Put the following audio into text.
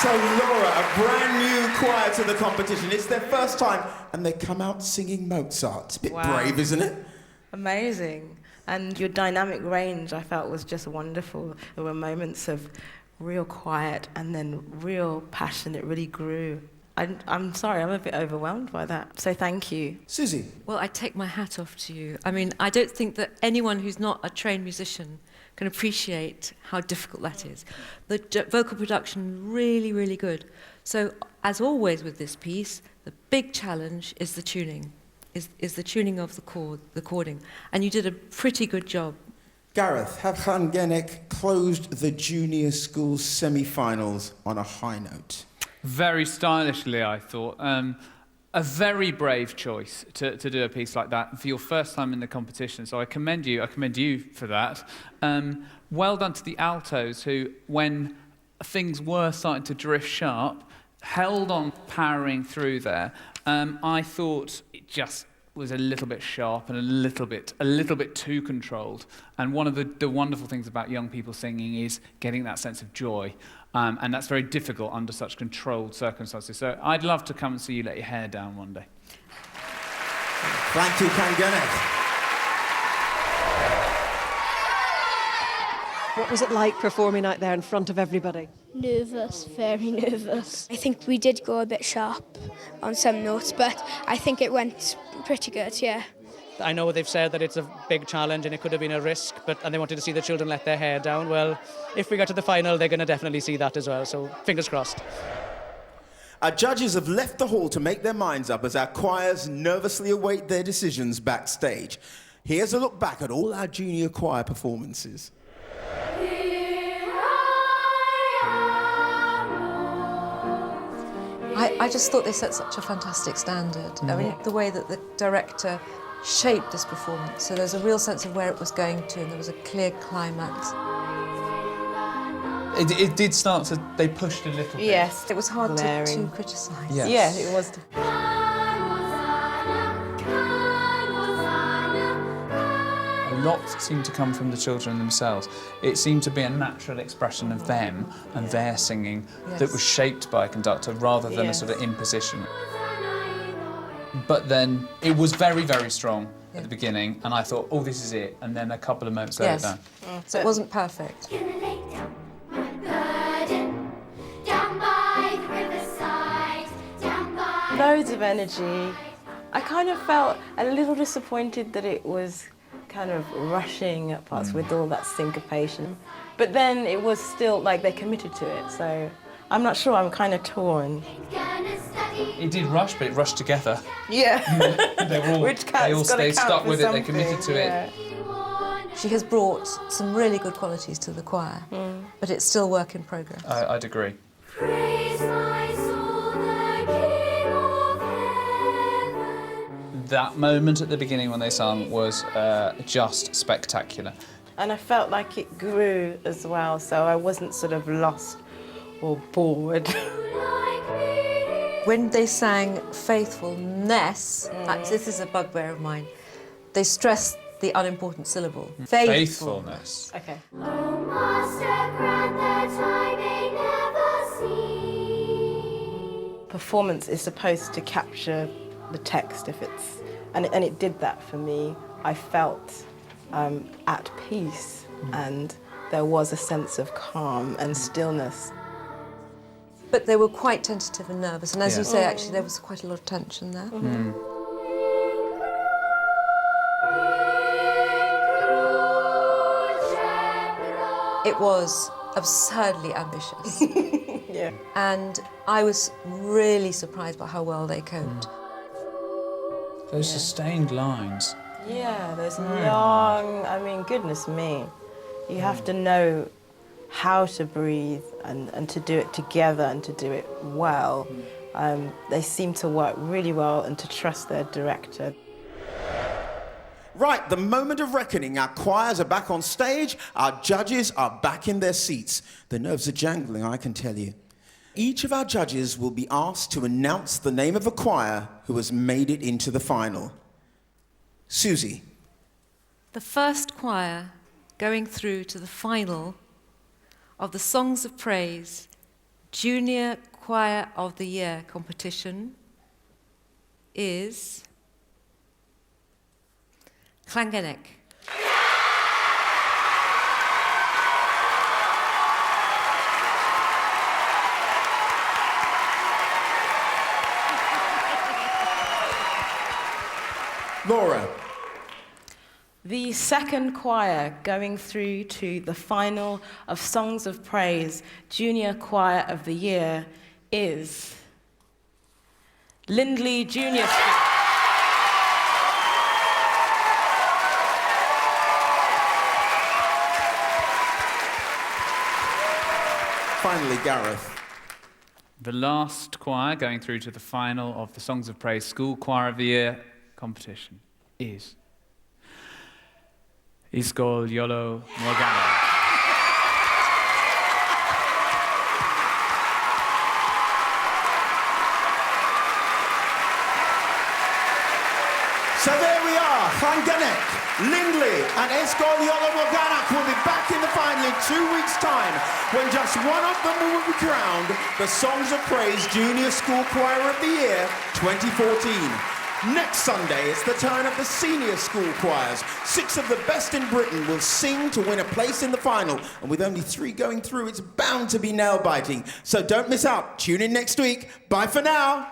So Laura, a brand new choir to the competition. It's their first time, and they come out singing Mozart. It's a bit brave, isn't it? Amazing. And your dynamic range, I felt, was just wonderful. There were moments of real quiet and then real passion. It really grew. I'm sorry, I'm a bit overwhelmed by that. So thank you. Susie? Well, I take my hat off to you. I mean, I don't think that anyone who's not a trained musician can appreciate how difficult that is. The vocal production, really, really good. So, as always with this piece, the big challenge is the tuning, is the tuning of the chording. And you did a pretty good job. Gareth, have Llan Genek closed the junior school semi-finals on a high note? Very stylishly, I thought. A very brave choice to do a piece like that for your first time in the competition. So I commend you for that. Well done to the altos who, when things were starting to drift sharp, held on powering through there. I thought it just was a little bit sharp and a little bit too controlled. And one of the wonderful things about young people singing is getting that sense of joy. And that's very difficult under such controlled circumstances. So I'd love to come and see you let your hair down one day. Thank you, Llan Genek. What was it like performing out there in front of everybody? Nervous, very nervous. I think we did go a bit sharp on some notes, but I think it went pretty good, yeah. I know they've said that it's a big challenge and it could have been a risk, and they wanted to see the children let their hair down. Well, if we get to the final, they're going to definitely see that as well, so fingers crossed. Our judges have left the hall to make their minds up as our choirs nervously await their decisions backstage. Here's a look back at all our junior choir performances. I just thought they set such a fantastic standard. I mean, the way that the director shaped this performance, so there's a real sense of where it was going to, and there was a clear climax. It did start to... They pushed a little bit. Yes. It was hard to criticise. Yes. Yeah, it was. A lot seemed to come from the children themselves. It seemed to be a natural expression of them and their singing that was shaped by a conductor rather than a sort of imposition. But then it was very, very strong at the beginning, and I thought, oh, this is it. And then a couple of moments later, So it wasn't perfect. Loads of energy. I kind of felt a little disappointed that it was kind of rushing at parts with all that syncopation. But then it was still, like, they committed to it, so I'm not sure, I'm kind of torn. It did rush, but it rushed together. Yeah. They stuck with it, they committed to it. She has brought some really good qualities to the choir, but it's still work in progress. I'd agree. That moment at the beginning when they sung was just spectacular. And I felt like it grew as well, so I wasn't sort of lost or bored. When they sang faithfulness, this is a bugbear of mine, they stressed the unimportant syllable. Faithfulness. Okay. Oh, Master, grant that I may never see. Performance is supposed to capture the text if it's... And it did that for me. I felt at peace and there was a sense of calm and stillness. But they were quite tentative and nervous, and as you say, actually, there was quite a lot of tension there. It was absurdly ambitious. Yeah. And I was really surprised by how well they coped. Those sustained lines. Yeah, those long... I mean, goodness me. You have to know how to breathe and to do it together and to do it well. They seem to work really well and to trust their director. Right, the moment of reckoning. Our choirs are back on stage. Our judges are back in their seats. The nerves are jangling, I can tell you. Each of our judges will be asked to announce the name of a choir who has made it into the final. Susie. The first choir going through to the final of the Songs of Praise Junior Choir of the Year competition is Llangennych. Laura. The second choir going through to the final of Songs of Praise, Junior Choir of the Year, is Lindley Junior School. Finally, Gareth. The last choir going through to the final of the Songs of Praise School Choir of the Year competition is Ysgol Iolo Morgannwg. So there we are. Llangennych, Lindley and Ysgol Iolo Morgannwg will be back in the final in 2 weeks' time when just one of them will be crowned the Songs of Praise Junior School Choir of the Year 2014. Next Sunday, it's the turn of the senior school choirs. 6 of the best in Britain will sing to win a place in the final. And with only 3 going through, it's bound to be nail-biting. So don't miss out. Tune in next week. Bye for now.